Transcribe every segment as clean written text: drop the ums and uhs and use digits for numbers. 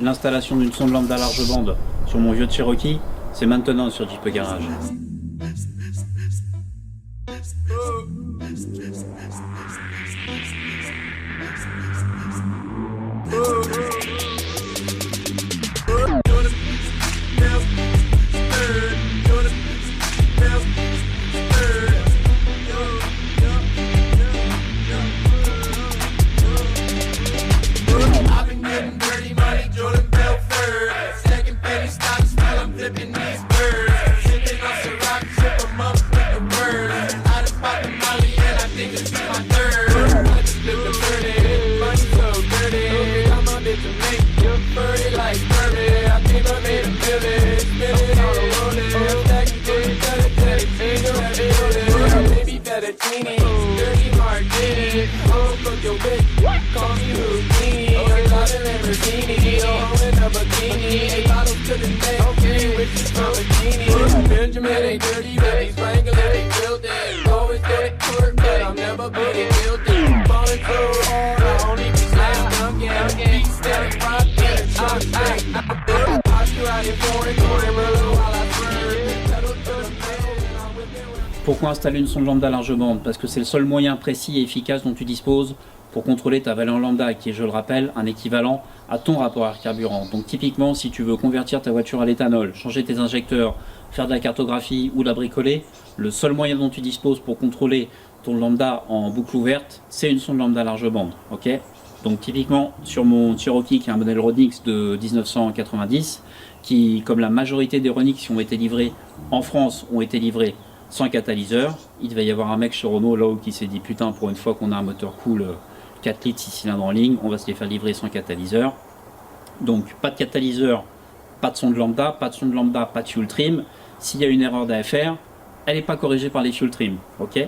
l'installation d'une sonde lambda large bande sur mon vieux Cherokee, c'est maintenant sur Jeep Garage. Pourquoi installer une sonde lambda large bande? Parce que c'est le seul moyen précis et efficace dont tu disposes pour contrôler ta valeur lambda, qui est, je le rappelle, un équivalent à ton rapport air-carburant. Donc typiquement, si tu veux convertir ta voiture à l'éthanol, changer tes injecteurs, faire de la cartographie ou la bricoler, le seul moyen dont tu disposes pour contrôler ton lambda en boucle ouverte, c'est une sonde lambda large bande. Ok? Donc typiquement, sur mon Cherokee, qui est un modèle Ronix de 1990, qui, comme la majorité des Ronix qui ont été livrés en France, ont été livrés sans catalyseur, il devait y avoir un mec chez Renault là-haut qui s'est dit putain, pour une fois qu'on a un moteur cool 4 litres 6 cylindres en ligne, on va se les faire livrer sans catalyseur. Donc pas de catalyseur, pas de sonde lambda, pas de fuel trim. S'il y a une erreur d'AFR, elle n'est pas corrigée par les fuel trim. Ok?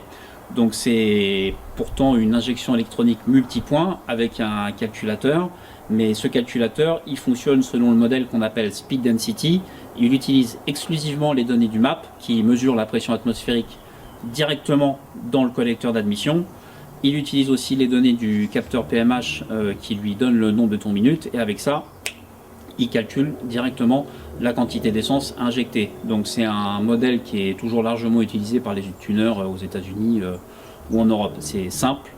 Donc c'est pourtant une injection électronique multipoint avec un calculateur, mais ce calculateur il fonctionne selon le modèle qu'on appelle Speed Density. Il utilise exclusivement les données du MAP qui mesure la pression atmosphérique directement dans le collecteur d'admission. Il utilise aussi les données du capteur PMH qui lui donne le nombre de tours minutes, et avec ça il calcule directement la quantité d'essence injectée. Donc c'est un modèle qui est toujours largement utilisé par les tuners aux États-Unis ou en Europe. C'est simple,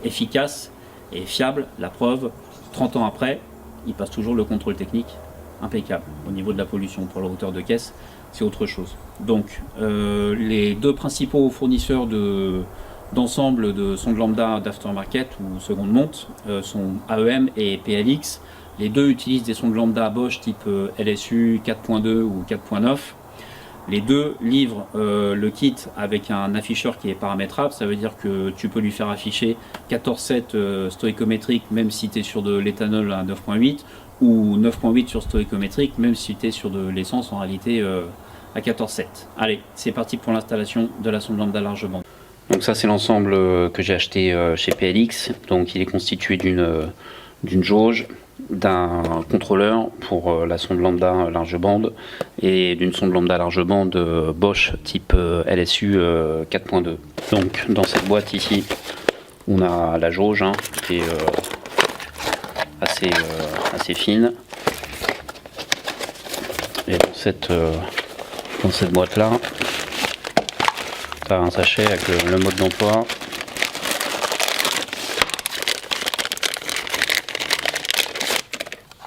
efficace et fiable. La preuve, 30 ans après, il passe toujours le contrôle technique impeccable. Au niveau de la pollution, pour la hauteur de caisse, c'est autre chose. Donc les deux principaux fournisseurs d'ensemble de sondes lambda d'aftermarket ou seconde monte sont AEM et PLX. Les deux utilisent des sondes lambda Bosch type LSU 4.2 ou 4.9. Les deux livrent le kit avec un afficheur qui est paramétrable. Ça veut dire que tu peux lui faire afficher 14,7 stoïchométrique même si tu es sur de l'éthanol à 9.8, ou 9.8 sur stoïchométrique même si tu es sur de l'essence en réalité à 14,7. Allez, c'est parti pour l'installation de la sonde lambda large bande. Donc ça c'est l'ensemble que j'ai acheté chez PLX. Donc il est constitué d'une jauge, d'un contrôleur pour la sonde lambda large bande et d'une sonde lambda large bande Bosch type LSU 4.2. Donc dans cette boîte ici on a la jauge qui est assez fine, et dans cette boîte là tu as un sachet avec le mode d'emploi,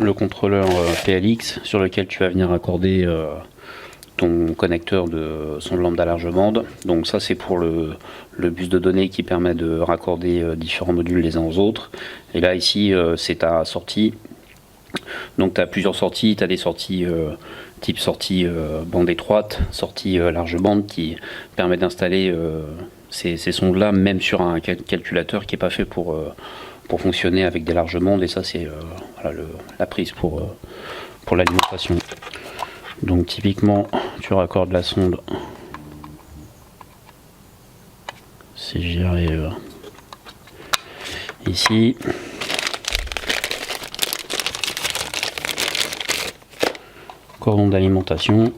le contrôleur PLX sur lequel tu vas venir accorder ton connecteur de sonde lambda large bande. Donc ça c'est pour le bus de données qui permet de raccorder différents modules les uns aux autres. Et là ici c'est ta sortie. Donc tu as plusieurs sorties, tu as des sorties type sortie bande étroite, sortie large bande, qui permet d'installer ces sondes là même sur un calculateur qui n'est pas fait pour fonctionner avec des larges bandes, et ça c'est voilà, la prise pour l'alimentation. Donc typiquement tu raccordes la sonde, si j'y arrive ici, cordon d'alimentation,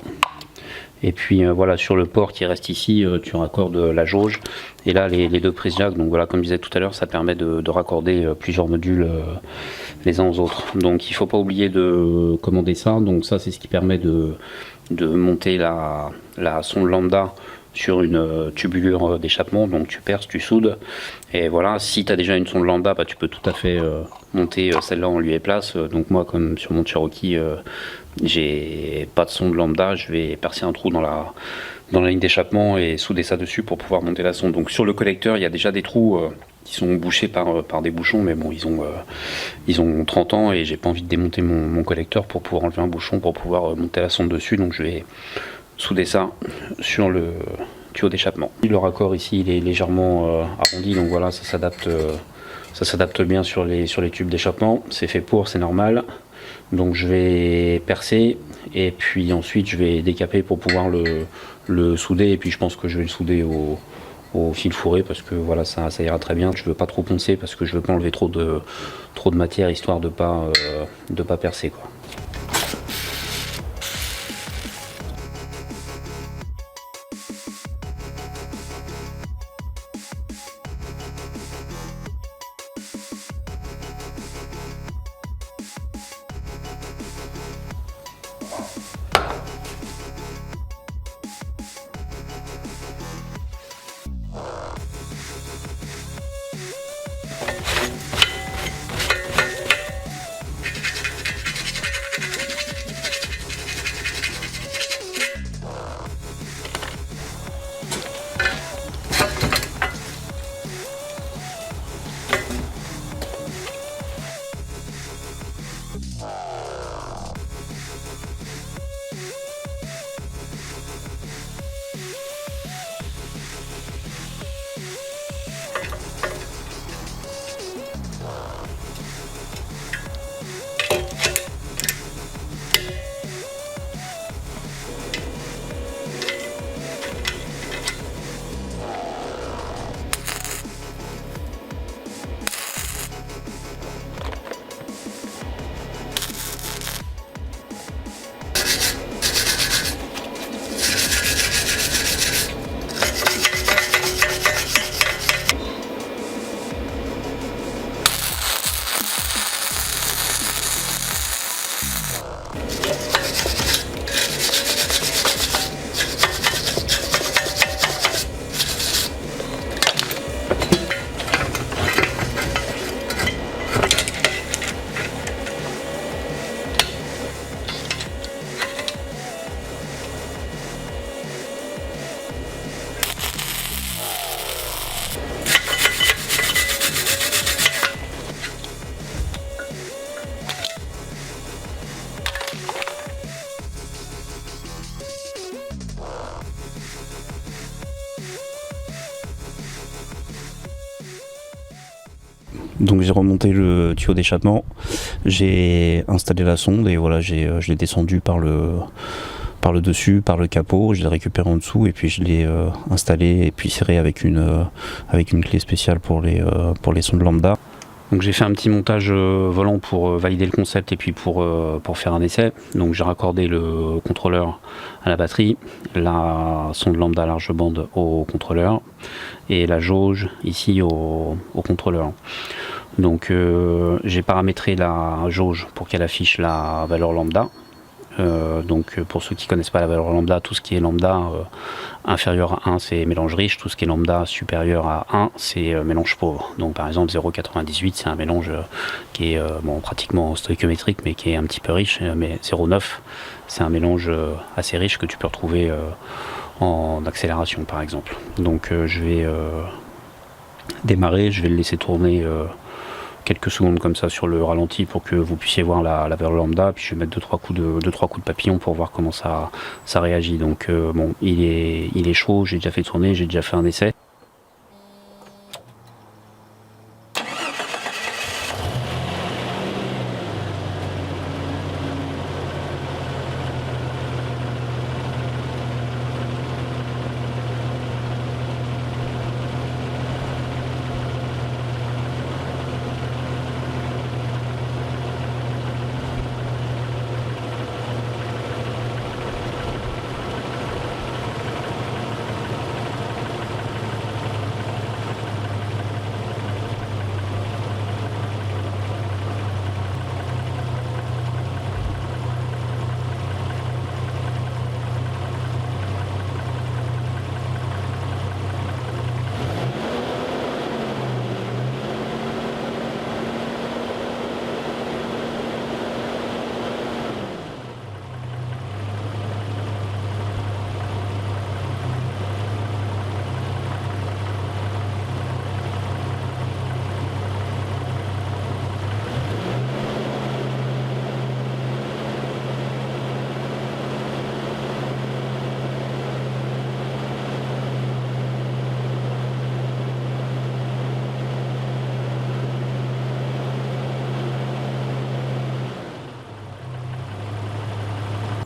et puis voilà, sur le port qui reste ici tu raccordes la jauge, et là les deux prises jack. Donc voilà, comme je disais tout à l'heure, ça permet de raccorder plusieurs modules les uns aux autres. Donc il faut pas oublier de commander ça. Donc ça c'est ce qui permet de monter la sonde lambda sur une tubulure d'échappement. Donc tu perces, tu soudes, et voilà. Si tu as déjà une sonde lambda, bah, tu peux tout à fait monter celle-là en lieu et place. Donc moi, comme sur mon Cherokee, j'ai pas de sonde lambda, je vais percer un trou dans la ligne d'échappement et souder ça dessus pour pouvoir monter la sonde. Donc sur le collecteur, il y a déjà des trous qui sont bouchés par des bouchons, mais bon, ils ont 30 ans et j'ai pas envie de démonter mon collecteur pour pouvoir enlever un bouchon pour pouvoir monter la sonde dessus. Donc je vais souder ça sur le tuyau d'échappement. Le raccord ici, il est légèrement arrondi, donc voilà, ça s'adapte bien sur les tubes d'échappement. C'est fait pour, c'est normal. Donc je vais percer et puis ensuite je vais décaper pour pouvoir le souder, et puis je pense que je vais le souder au fil fourré parce que voilà, ça ira très bien. Je veux pas trop poncer parce que je veux pas enlever trop de matière, histoire de pas percer, quoi. Donc j'ai remonté le tuyau d'échappement, j'ai installé la sonde et voilà, je l'ai descendu par le dessus, par le capot, je l'ai récupéré en dessous et puis je l'ai installé et puis serré avec une clé spéciale pour les sondes lambda. Donc j'ai fait un petit montage volant pour valider le concept et puis pour faire un essai. Donc j'ai raccordé le contrôleur à la batterie, la sonde lambda large bande au contrôleur et la jauge ici au contrôleur. Donc j'ai paramétré la jauge pour qu'elle affiche la valeur lambda. Donc pour ceux qui connaissent pas la valeur lambda, tout ce qui est lambda inférieur à 1 c'est mélange riche, tout ce qui est lambda supérieur à 1 c'est mélange pauvre. Donc par exemple 0,98 c'est un mélange qui est pratiquement stoichiométrique mais qui est un petit peu riche, mais 0,9 c'est un mélange assez riche que tu peux retrouver en accélération par exemple. Donc je vais démarrer, je vais le laisser tourner quelques secondes comme ça sur le ralenti pour que vous puissiez voir la valeur lambda, puis je vais mettre 2-3 coups de papillon pour voir comment ça réagit. Donc bon, il est chaud, j'ai déjà fait tourner, j'ai déjà fait un essai.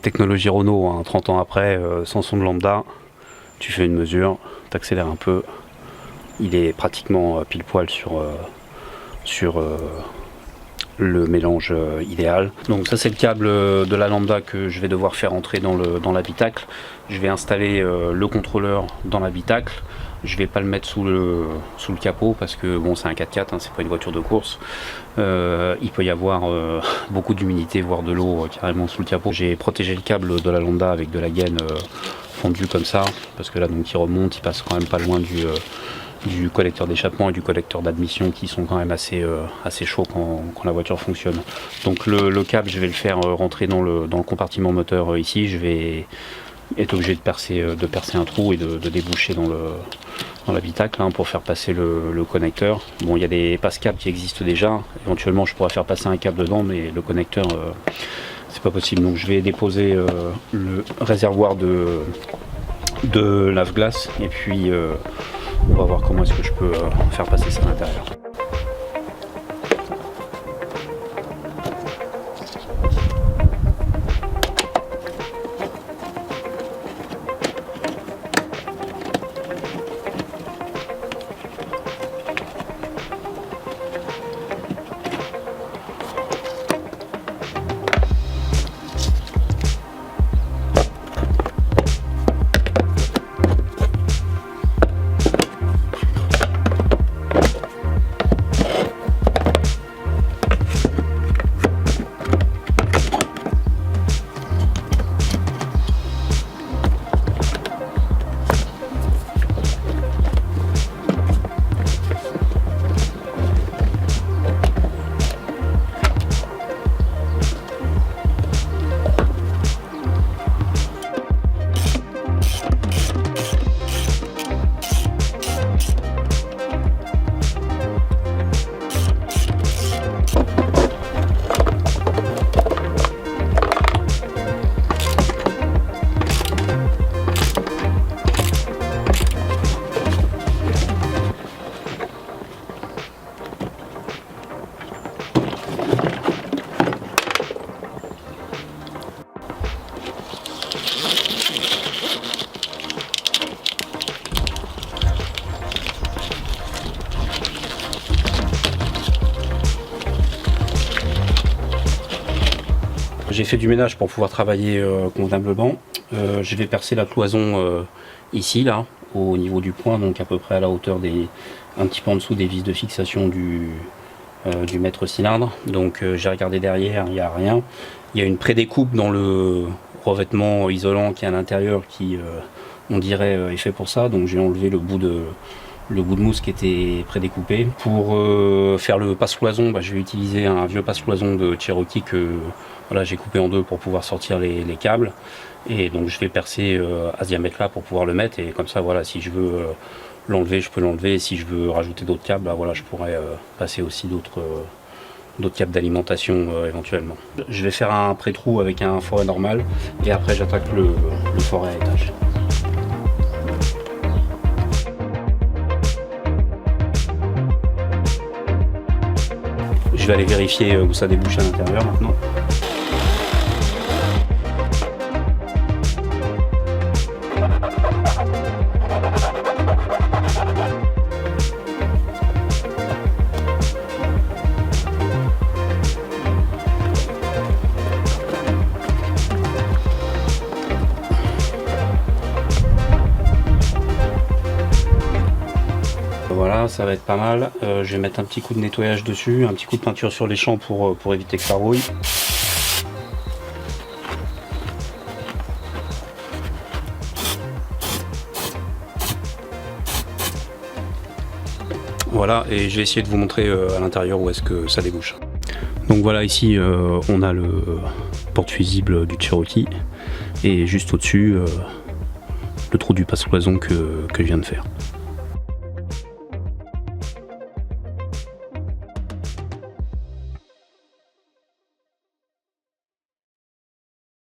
technologie Renault, hein, 30 ans après, sans sonde lambda, tu fais une mesure, tu accélères un peu, il est pratiquement pile poil sur le mélange idéal. Donc ça c'est le câble de la lambda que je vais devoir faire entrer dans l'habitacle. Je vais installer le contrôleur dans l'habitacle. Je vais pas le mettre sous le capot parce que bon, c'est un 4x4, hein, c'est pas une voiture de course. Il peut y avoir beaucoup d'humidité, voire de l'eau carrément sous le capot. J'ai protégé le câble de la lambda avec de la gaine fondue comme ça, parce que là donc il remonte, il passe quand même pas loin du collecteur d'échappement et du collecteur d'admission qui sont quand même assez chauds quand la voiture fonctionne. Donc le câble, je vais le faire rentrer dans le compartiment moteur ici. Je vais être obligé de percer un trou et de déboucher dans l'habitacle, hein, pour faire passer le connecteur. Bon, il y a des passe-câbles qui existent déjà. Éventuellement, je pourrais faire passer un câble dedans, mais le connecteur, c'est pas possible. Donc je vais déposer le réservoir de lave-glace et puis on va voir comment est-ce que je peux faire passer ça à l'intérieur. J'ai fait du ménage pour pouvoir travailler convenablement. Je vais percer la cloison ici, là, au niveau du point, donc à peu près à la hauteur un petit peu en dessous des vis de fixation du mètre cylindre. Donc j'ai regardé derrière, il n'y a rien. Il y a une prédécoupe dans le revêtement isolant qui est à l'intérieur qui, on dirait, est fait pour ça. Donc j'ai enlevé le bout de mousse qui était prédécoupé. Pour faire le passe-cloison, je vais utiliser un vieux passe-cloison de Cherokee que voilà, j'ai coupé en deux pour pouvoir sortir les câbles. Et donc je vais percer à ce diamètre-là pour pouvoir le mettre. Et comme ça, voilà, si je veux l'enlever, je peux l'enlever. Si je veux rajouter d'autres câbles, voilà, je pourrais passer aussi d'autres câbles d'alimentation éventuellement. Je vais faire un pré-trou avec un forêt normal et après j'attaque le forêt à étage. Je vais aller vérifier où ça débouche à l'intérieur maintenant. Voilà, ça va être pas mal. Je vais mettre un petit coup de nettoyage dessus, un petit coup de peinture sur les champs pour éviter que ça rouille. Voilà, et je vais essayer de vous montrer à l'intérieur où est-ce que ça débouche. Donc voilà, ici on a le porte-fusible du Cherokee et juste au-dessus le trou du passe-cloison que je viens de faire.